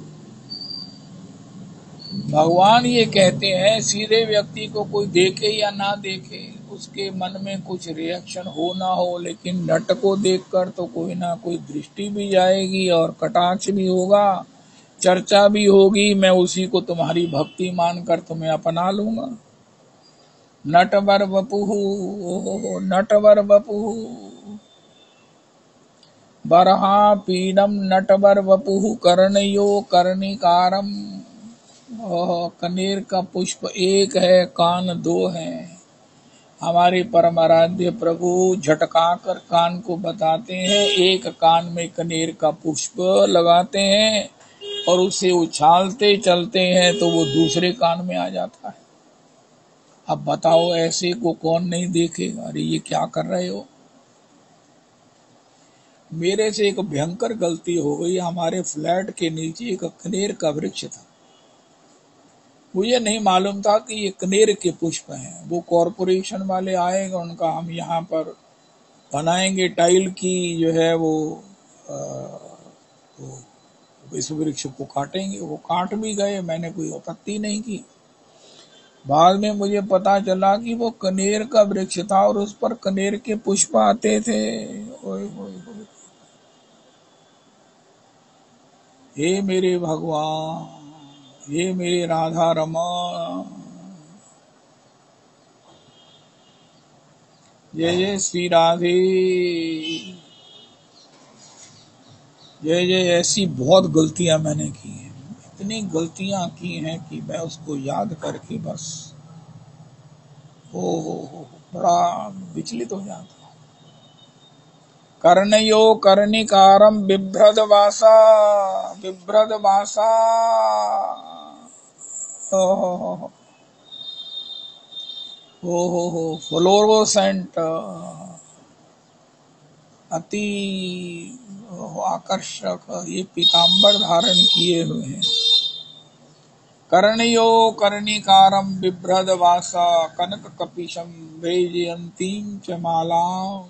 भगवान ये कहते हैं सीधे व्यक्ति को कोई देखे या ना देखे, उसके मन में कुछ रिएक्शन हो ना हो, लेकिन नट को देखकर तो कोई ना कोई दृष्टि भी जाएगी और कटाक्ष भी होगा, चर्चा भी होगी। मैं उसी को तुम्हारी भक्ति मानकर तुम्हें अपना लूंगा। नटवर वपुहु, नटवर वपुहु। बरहा पीडम नटवर वपुहु कर्णयो कर्णिकारम। कनेर का पुष्प एक है, कान दो हैं। हमारे परम आराध्य प्रभु झटका कर कान को बताते हैं। एक कान में कनेर का पुष्प लगाते हैं और उसे उछालते चलते हैं तो वो दूसरे कान में आ जाता है। अब बताओ ऐसे को कौन नहीं देखेगा। अरे ये क्या कर रहे हो। मेरे से एक भयंकर गलती हो गई। हमारे फ्लैट के नीचे एक कनेर का वृक्ष था। मुझे नहीं मालूम था कि ये कनेर के पुष्प हैं। वो कॉरपोरेशन वाले आएगा, उनका हम यहाँ पर बनाएंगे टाइल की जो है वो इस वृक्ष को काटेंगे। वो काट भी गए, मैंने कोई आपत्ति नहीं की। बाद में मुझे पता चला कि वो कनेर का वृक्ष था और उस पर कनेर के पुष्प आते थे। ओए होए होए। हे मेरे भगवान, हे मेरे राधा रमण, जय जय श्री राधे, जय जय। ऐसी बहुत गलतियां मैंने की हैं, इतनी गलतियां की हैं कि मैं उसको याद करके बस हो बड़ा विचलित हो जाता हूँ। कर्णयो कर्णिकारम बिभ्रद वासा, बिभ्रद वासा। हो फ्लोरोसेंट, अति आकर्षक ये पीताम्बर धारण किए हुए हैं। कर्णयो कर्णिकारं बिभ्रद वासा, कनक कपिशम वैजयंतीं च मालाम।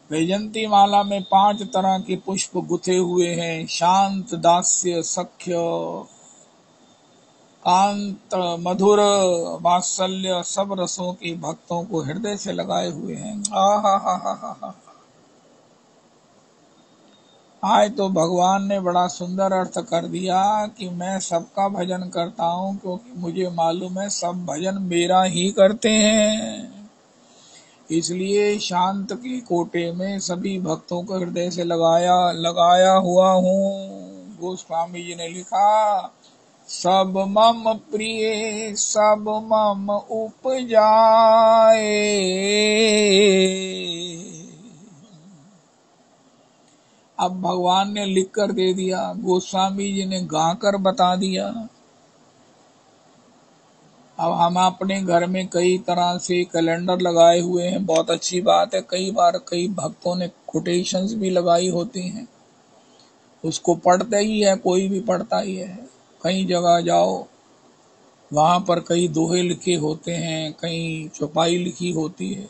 वैजयंती माला में 5 तरह के पुष्प गुथे हुए हैं। शांत, दास्य, सख्य, कांत, मधुर, वात्सल्य, सब रसों के भक्तों को हृदय से लगाए हुए हैं। हा। आज तो भगवान ने बड़ा सुंदर अर्थ कर दिया कि मैं सबका भजन करता हूँ, क्योंकि मुझे मालूम है सब भजन मेरा ही करते हैं। इसलिए शांत के कोटे में सभी भक्तों को हृदय से लगाया हुआ हूँ। गोस्वामी जी ने लिखा, सब मम प्रिय सब मम उपजाए। अब भगवान ने लिख कर दे दिया, गोस्वामी जी ने गाकर बता दिया। अब हम अपने घर में कई तरह से कैलेंडर लगाए हुए हैं, बहुत अच्छी बात है। कई बार कई भक्तों ने कोटेशंस भी लगाई होती हैं, उसको पढ़ते ही है, कोई भी पढ़ता ही है। कई जगह जाओ, वहां पर कई दोहे लिखे होते हैं, कई चौपाई लिखी होती है।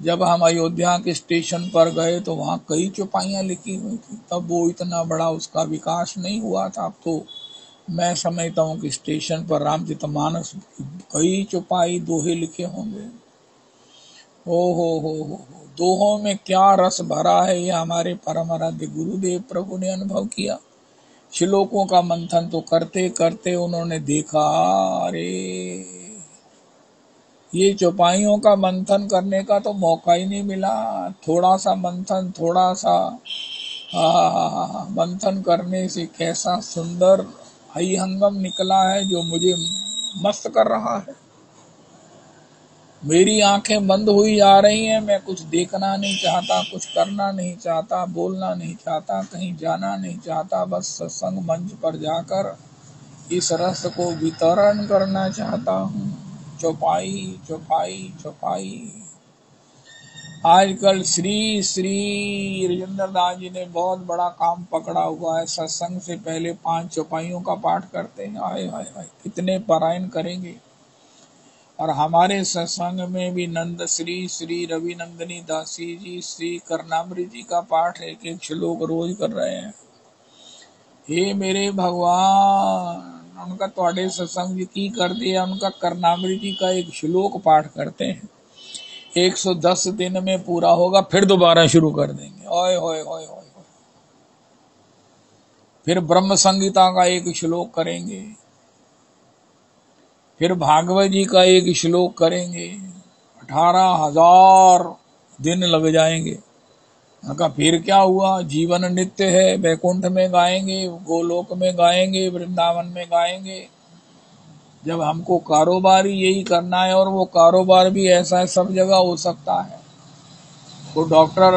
जब हम अयोध्या के स्टेशन पर गए तो वहाँ कई चौपाइयाँ लिखी हुई थी, तब वो इतना बड़ा उसका विकास नहीं हुआ था। अब तो मैं समझता हूँ कि स्टेशन पर रामचरितमानस कई चौपाई दोहे लिखे होंगे। हो, दोहों में क्या रस भरा है, ये हमारे परम आराध्य गुरुदेव प्रभु ने अनुभव किया। श्लोकों का मंथन तो करते करते उन्होंने देखा, अरे ये चौपाइयों का मंथन करने का तो मौका ही नहीं मिला। थोड़ा सा मंथन, थोड़ा सा मंथन करने से कैसा सुंदर हई हंगम निकला है, जो मुझे मस्त कर रहा है। मेरी आंखें बंद हुई जा रही हैं, मैं कुछ देखना नहीं चाहता, कुछ करना नहीं चाहता, बोलना नहीं चाहता, कहीं जाना नहीं चाहता। बस सत्संग मंच पर जाकर इस रस को वितरण करना चाहता हूँ। चौपाई चौपाई चौपाई। आजकल श्री श्री राजेंद्र दास जी ने बहुत बड़ा काम पकड़ा हुआ है। सत्संग से पहले 5 चौपाइयों का पाठ करते हैं। हाय हाय हाय, कितने पारायण करेंगे। और हमारे सत्संग में भी नंद श्री श्री रवि नंदनी दासी जी, श्री कर्णामृत जी का पाठ एक एक श्लोक रोज कर रहे हैं। हे मेरे भगवान, उनका थोड़े सत्संग की कर दिया, उनका कर्णामृत जी का एक श्लोक पाठ करते हैं। 110 दिन में पूरा होगा, फिर दोबारा शुरू कर देंगे। ओए होए होए होए। फिर ब्रह्म संगीता का एक श्लोक करेंगे, फिर भागवत जी का एक श्लोक करेंगे। 18,000 दिन लग जाएंगे। का फिर क्या हुआ, जीवन नित्य है। वैकुंठ में गाएंगे, गोलोक में गाएंगे, वृंदावन में गाएंगे। जब हमको कारोबार ही यही करना है, और वो कारोबार भी ऐसा है सब जगह हो सकता है। तो डॉक्टर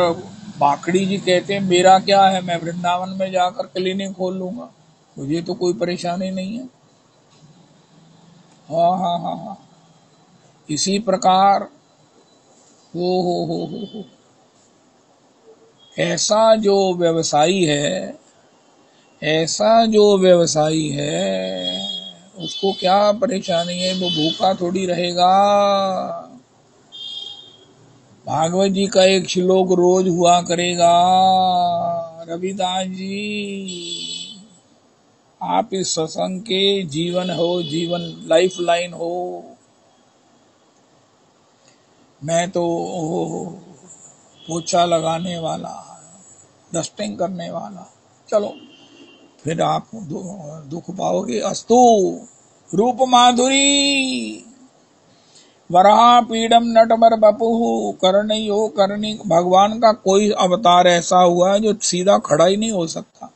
बाकड़ी जी कहते हैं, मेरा क्या है, मैं वृंदावन में जाकर क्लिनिक खोल लूंगा, मुझे तो कोई परेशानी नहीं है। हाँ। इसी प्रकार हो। ऐसा जो व्यवसायी है, ऐसा जो व्यवसायी है, उसको क्या परेशानी है? वो भूखा थोड़ी रहेगा। भागवत जी का एक श्लोक रोज हुआ करेगा। रविदास जी, आप इस सत्संग के जीवन हो, जीवन लाइफ लाइन हो। मैं तो पोछा लगाने वाला, डस्टिंग करने वाला। चलो फिर आप दुख पाओगे। अस्तु। रूप माधुरी वराह पीडम नटवर बपुहु करणयो करणी। भगवान का कोई अवतार ऐसा हुआ है जो सीधा खड़ा ही नहीं हो सकता,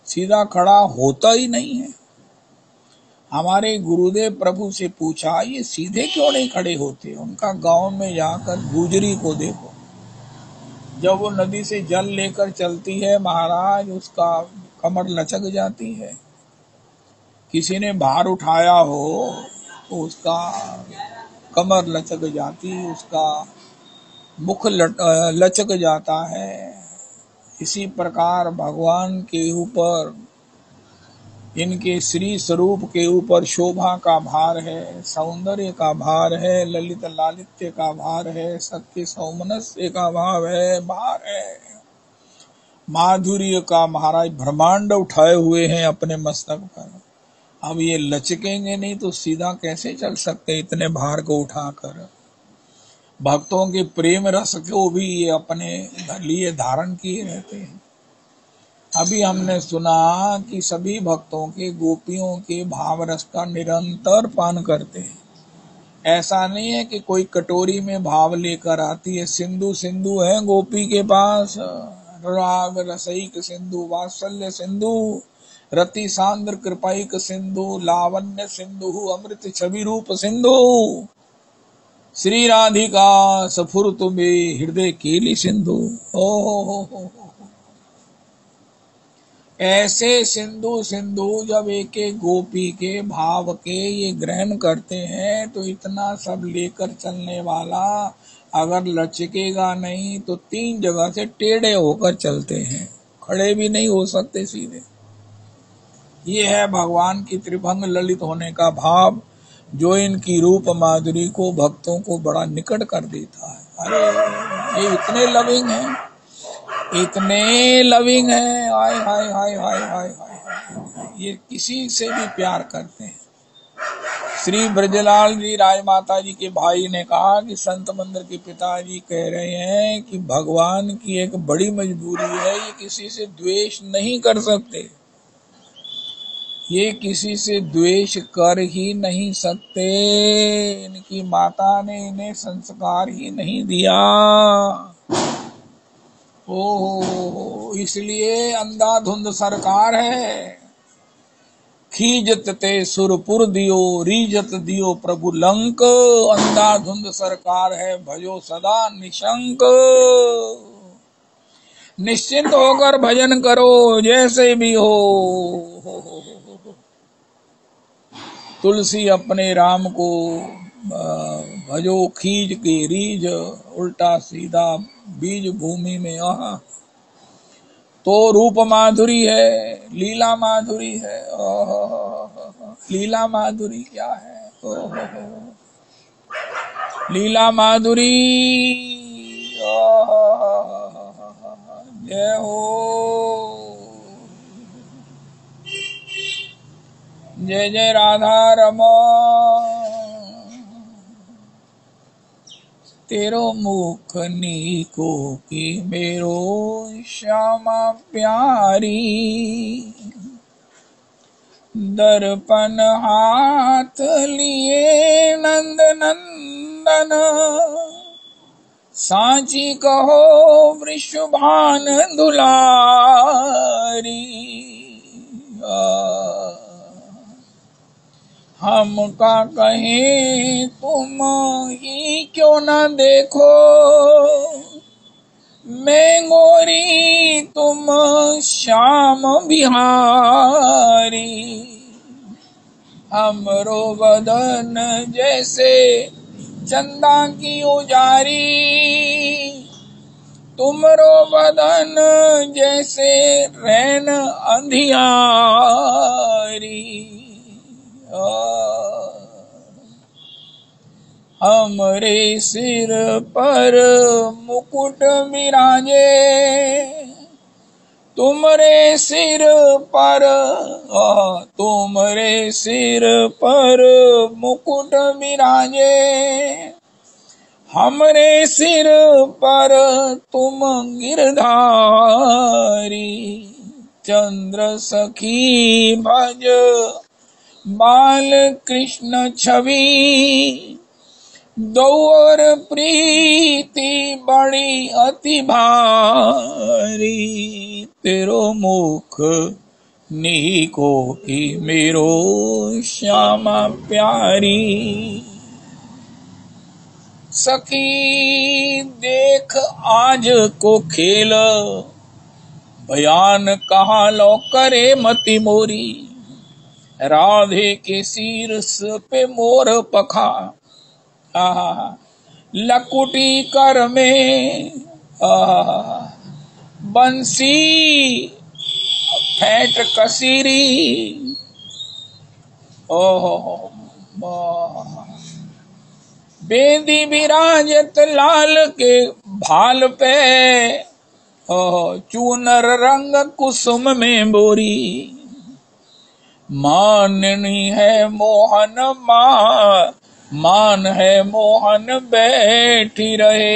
सीधा खड़ा होता ही नहीं है। हमारे गुरुदेव प्रभु से पूछा, ये सीधे क्यों नहीं खड़े होते? उनका गांव में जाकर गुजरी को देखो, जब वो नदी से जल लेकर चलती है महाराज, उसका कमर लचक जाती है। किसी ने भार उठाया हो तो उसका कमर लचक जाती, उसका मुख लचक जाता है। इसी प्रकार भगवान के ऊपर, इनके श्री स्वरूप के ऊपर शोभा का भार है, सौंदर्य का भार है, ललित लालित्य का भार है, सत्य सौमनस्य का भाव है, भार है। माधुर्य का महाराज ब्रह्मांड उठाए हुए हैं अपने मस्तक पर। अब ये लचकेंगे नहीं तो सीधा कैसे चल सकते इतने भार को उठाकर? भक्तों के प्रेम रस को भी ये अपने लिए धारण किए रहते हैं। अभी हमने सुना कि सभी भक्तों के, गोपियों के भाव रस का निरंतर पान करते हैं। ऐसा नहीं है कि कोई कटोरी में भाव लेकर आती है। सिंधु सिंधु है गोपी के पास, राग रसइक सिंधु, वात्सल्य सिंधु, रति सांद्र कृपाइक सिंधु, लावण्य सिंधु, अमृत छवि रूप सिंधु, श्री राधिका सफुरतु में हृदय केली सिंधु। हो। ऐसे सिंधु सिंधु जब एक एक गोपी के भाव के ये ग्रहण करते हैं तो इतना सब लेकर चलने वाला अगर लचकेगा नहीं तो 3 जगह से टेढ़े होकर चलते हैं, खड़े भी नहीं हो सकते सीधे। ये है भगवान की त्रिभंग ललित होने का भाव, जो इनकी रूप माधुरी को, भक्तों को बड़ा निकट कर देता है। अरे ये इतने लविंग हैं, इतने लविंग हैं, हाय हाय हाय हाय हाय हाय, ये किसी से भी प्यार करते हैं। श्री ब्रजलाल जी राजमाता जी के भाई ने कहा कि संत मंदिर के पिताजी कह रहे हैं कि भगवान की एक बड़ी मजबूरी है, ये किसी से द्वेष नहीं कर सकते, ये किसी से द्वेष कर ही नहीं सकते। इनकी माता ने इन्हें संस्कार ही नहीं दिया। ओ इसलिए अंधाधुंध सरकार है। खीजत ते सुरपुर दियो, रीजत दियो प्रभु लंक। अंधाधुंध सरकार है, भजो सदा निशंक। निश्चिंत होकर भजन करो जैसे भी हो। तुलसी अपने राम को भजो खींच के रीज, उल्टा सीधा बीज भूमि में आहा। तो रूप माधुरी है, लीला माधुरी है। लीला माधुरी क्या है? लीला माधुरी। जय हो, जय जय राधा रमण। तेरो मुख नीको की मेरो श्यामा प्यारी। दर्पण हाथ लिए नंद नंदन, सांची कहो वृषभान दुलारी। हम का कहें तुम ही क्यों न देखो, मैं गोरी तुम श्याम बिहारी। हमरो बदन जैसे चंदा की उजारी, तुमरो बदन जैसे रैन अंधियारी। हमरे सिर पर मुकुट विराजे, तुमरे सिर पर तुमरे सिर पर मुकुट विराजे, हमरे सिर पर तुम गिरधारी। चंद्र सखी भज बाल कृष्ण छवि, दौर प्रीति बड़ी अति भारी। तेरो मुख नी को ही मेरो श्यामा प्यारी। सखी देख आज को खेल, बयान कहाँ लो करे मति मोरी। राधे के शीर्ष पे मोर पखा, लकुटी कर में बंसी फेंट कसीरी। ओहो बेदी विराजत लाल के भाल पे, चूनर रंग कुसुम में बोरी। माननी है मोहन मान है मोहन बैठी रहे।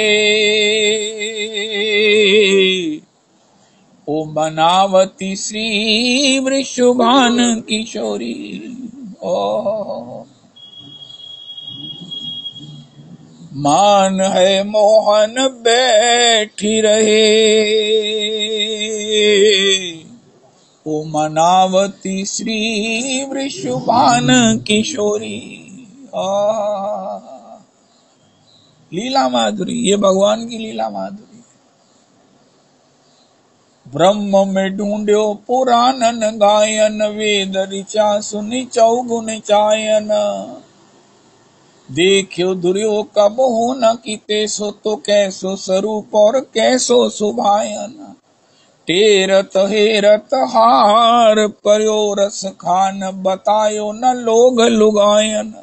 ओ बनावती श्री वृषभान किशोरी। मान है मोहन बैठी रहे। ओ मनावती श्री वृषभान किशोरी। लीला माधुरी, ये भगवान की लीला माधुरी। ब्रह्म में ढूंढ्यो पुराणन गायन, वेद ऋचा सुनि चौगुन चायन। देखियो दुर्यो कब हो न कीते सो, तो कैसो स्वरूप और कैसो सुभायन। टेरत हेरत हार पर्यो रस खान, बतायो न लोग लुगायन।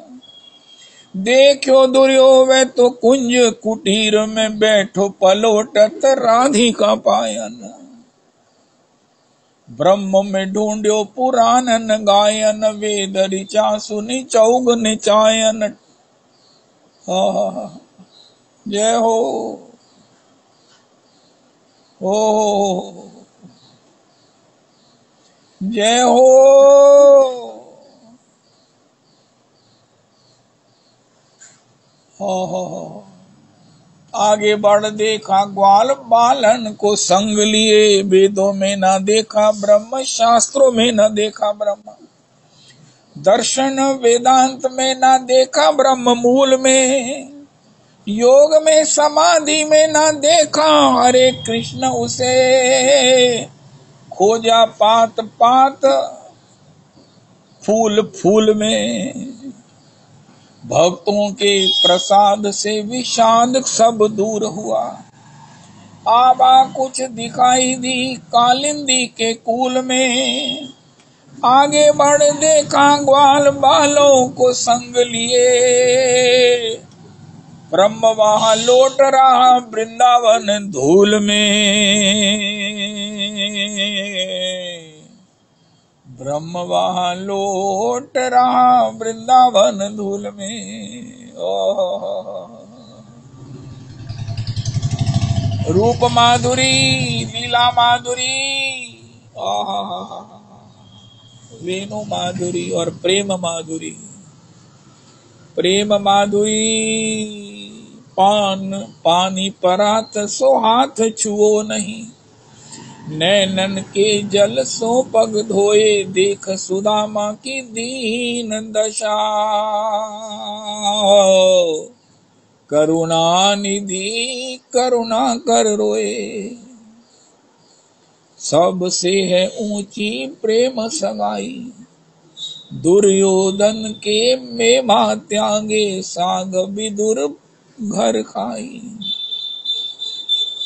देखो दुर्यो वे तो कुंज कुटीर में, बैठो पलोटत राधिका पायन। ब्रह्म में ढूंढ्यो पुराणन गायन, वेद ऋचा सुनि चौग निचायन। जय हो जय हो। आगे बढ़ देखा ग्वाल बालन को संग लिए, वेदों में न देखा ब्रह्म, शास्त्रों में न देखा ब्रह्म। दर्शन वेदांत में न देखा ब्रह्म, मूल में योग में समाधि में न देखा। हरे कृष्ण उसे खोजा पात पात, फूल फूल में। भक्तों के प्रसाद से विषाद सब दूर हुआ। आबा कुछ दिखाई दी कालिंदी के कूल में। आगे बढ़ देखा ग्वाल बालों को संग लिए, ब्रह्म वहां लौट रहा वृंदावन धूल में। ब्रह्म वहां लौट रहा वृंदावन धूल में। रूप माधुरी, लीला माधुरी, वेणु माधुरी और प्रेम माधुरी। प्रेम माधुरी पानी परात सो हाथ छुओ नहीं। नैनन के जल सो पग धोए, देख सुदामा की दीन दशा। करुणा निधि करुणा कर रोए, सबसे है ऊंची प्रेम सगाई। दुर्योधन के मेवा त्यागे, साग विदुर घर खाई।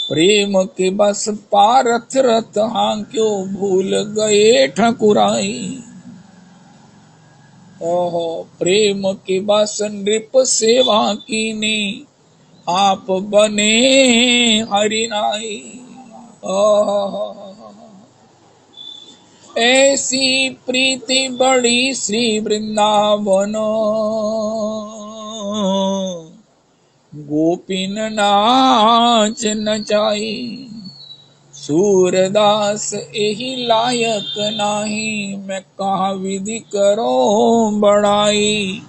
प्रेम के बस पारथ रथ, हाँ क्यों भूल गए ठकुराई। ओहो, प्रेम के बस नृप सेवा कीनी, आप बने हरिनाई। ओहो, ऐसी प्रीति बड़ी श्री वृंदावन, गोपिन नाच नचाई। सूरदास एही लायक नाही, मैं कहा विधि करो बड़ाई।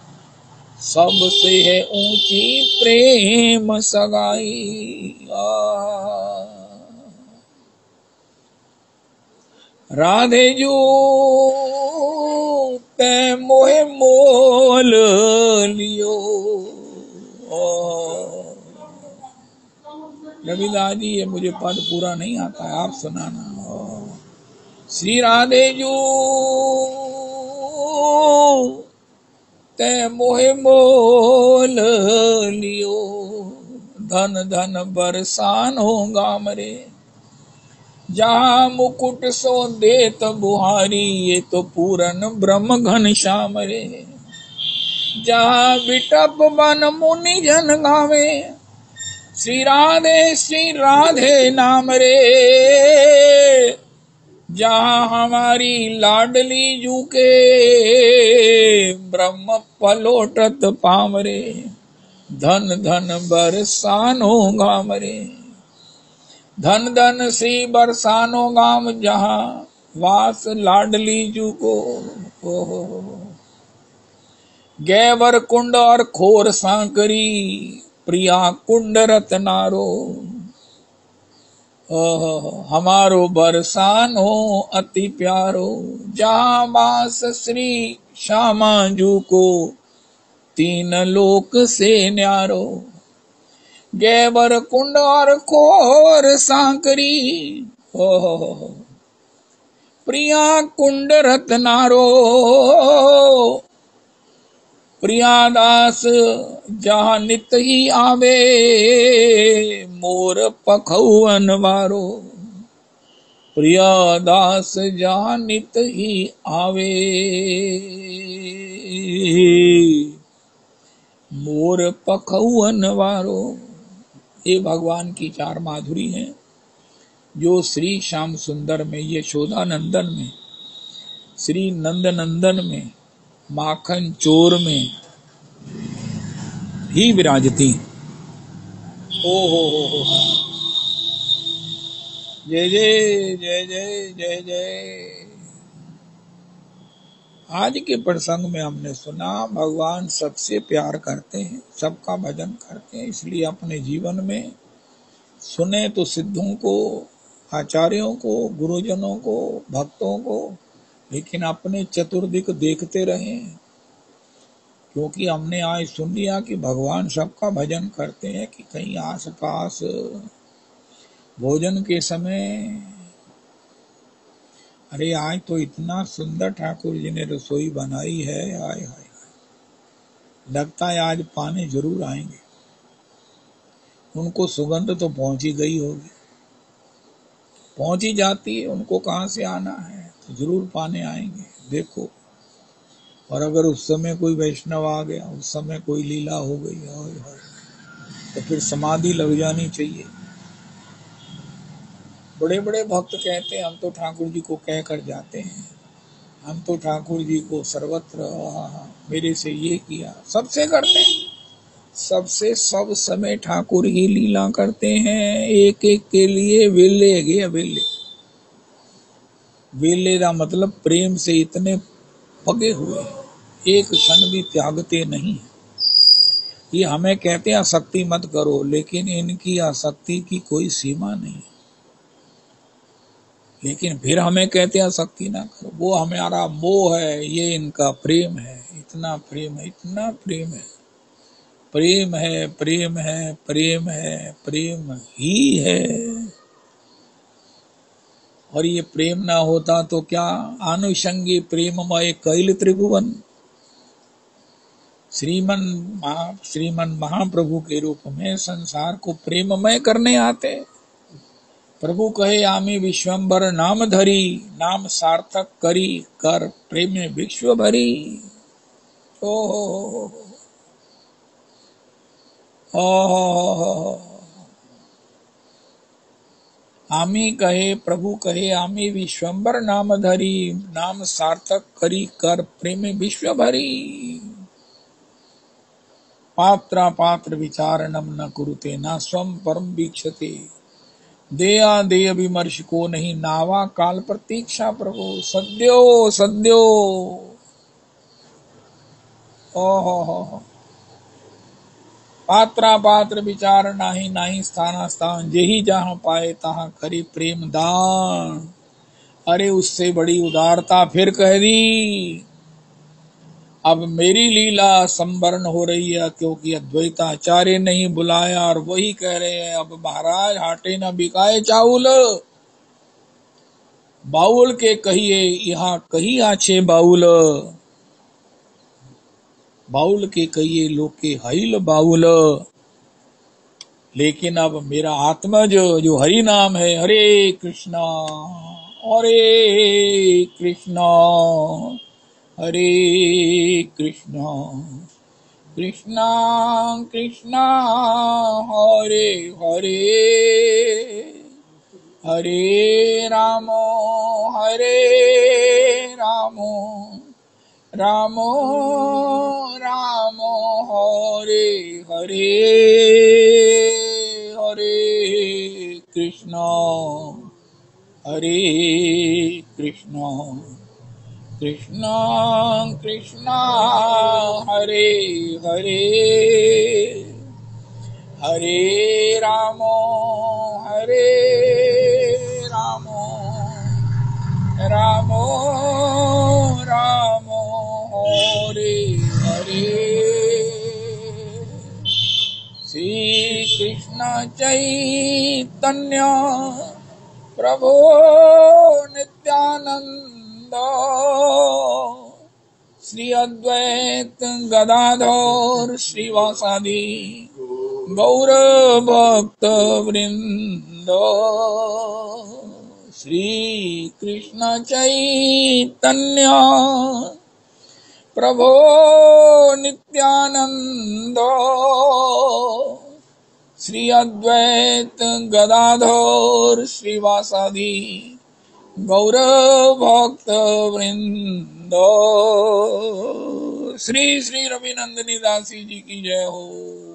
सबसे है ऊंची प्रेम सगाई। राधे जो ते मोहे मोल लियो। रविदास जी, ये मुझे पद पूरा नहीं आता है, आप सुनाना। श्री राधे जो ते मोहे मोल लियो, धन धन बरसान होगा मरे। जहाँ मुकुट सो देत बुहारी, ये तो पूरन ब्रह्म घन श्याम रे। जहाँ बिटप बन मुनि जन गावे, श्री राधे नाम रे। जहाँ हमारी लाडली जू के, ब्रह्म पलोटत पामरे। धन धन बरसान होगा मरे। धन धन श्री बरसानो गाम, जहाँ वास लाडली जू को। गैवर कुंड और खोर सांकरी, प्रिया कुंड रतनारो। हमारो बरसानो अति प्यारो। जहाँ वास श्री श्यामा जू को, तीन लोक से न्यारो। गैवर कुंड और खोर सांकरी, प्रिया कुंड रत्नारो। प्रियादास जहाँ नित ही आवे, मोर पखौवन वारो। प्रियादास जहाँ नित ही आवे, मोर पखौवन वारो। ये भगवान की चार माधुरी हैं, जो श्री श्याम सुंदर में, यशोदा नंदन में, श्री नंद नंदन में, माखन चोर में ही विराजती। ओ हो, जय जय जय जय जय जय। आज के प्रसंग में हमने सुना, भगवान सबसे प्यार करते हैं, सबका भजन करते हैं, इसलिए अपने जीवन में सुने तो सिद्धों को, आचार्यों को, गुरुजनों को, भक्तों को, लेकिन अपने चतुर्दिक देखते रहें। क्योंकि हमने आज सुन लिया कि भगवान सबका भजन करते हैं, कि कहीं आस पास भोजन के समय, अरे आज तो इतना सुंदर ठाकुर जी ने रसोई बनाई है, हाय हाय, लगता है आज पाने जरूर आएंगे। उनको सुगंध तो पहुंची गई होगी, पहुंची जाती है, उनको कहां से आना है, तो जरूर पाने आएंगे। देखो, और अगर उस समय कोई वैष्णव आ गया, उस समय कोई लीला हो गई, हाय हाय, तो फिर समाधि लग जानी चाहिए। बड़े बड़े भक्त कहते हैं, हम तो ठाकुर जी को कह कर जाते हैं, हम तो ठाकुर जी को सर्वत्र, मेरे से ये किया, सबसे करते हैं, सबसे सब समय ठाकुर ही लीला करते हैं। एक एक के लिए वेले गए, वेले, वेले का मतलब प्रेम से इतने पगे हुए, एक क्षण भी त्यागते नहीं। ये हमें कहते हैं आसक्ति मत करो, लेकिन इनकी आसक्ति की कोई सीमा नहीं। लेकिन फिर हमें कहते हैं आसक्ति ना करो, वो हमारा मोह है, ये इनका प्रेम है। इतना प्रेम है, इतना प्रेम है, प्रेम है, प्रेम है, प्रेम है, प्रेम ही है। और ये प्रेम ना होता तो क्या, आनुषंगी प्रेममय कैल त्रिभुवन। श्रीमन महाप्रभु के रूप में संसार को प्रेममय करने आते, प्रभु कहे आमी विश्वम्बर नाम धरी, नाम सार्थक करी कर प्रेम विश्व भरी। ओ आमी कहे प्रभु कहे आमी विश्वम्बर नाम धरी, नाम सार्थक करी कर प्रेम विश्व भरी। पात्रा पात्र विचारणम न कुरुते, न स्वम परम वीक्षते, देया देय विमर्श को नहीं, नावा काल प्रतीक्षा प्रभु सद्यो सद्यो। ओहो पात्रा पात्र विचार नाही, नाही स्थाना स्थान, जेही जहां पाए तहां करी प्रेम दान। अरे उससे बड़ी उदारता फिर कह दी। अब मेरी लीला संवरण हो रही है, क्योंकि अद्वैताचार्य नहीं बुलाया और वही कह रहे हैं अब महाराज हाटे न बिकाए चाउल। बाउल के कहिए यहाँ कही आछे बाउल, बाउल के कहिए लोके हईल बाउल। लेकिन अब मेरा आत्मा जो हरि नाम है, हरे कृष्णा हरे कृष्णा कृष्णा कृष्णा हरे हरे, हरे रामो रामो रामो हरे हरे, हरे कृष्णा कृष्णा कृष्णा हरे हरे, हरे रामो रामो रामो हरे हरे। श्री कृष्ण चैतन्य प्रभु नित्यानंद, श्री अद्वैत गदाधर श्रीवासादि गौर भक्त वृंद। श्री कृष्ण चैतन्य प्रभो नित्यानंद, श्री अद्वैत गदाधर श्रीवासादि गौर भक्त वृंद। श्री श्री रविनंदनी दासी जी की जय हो।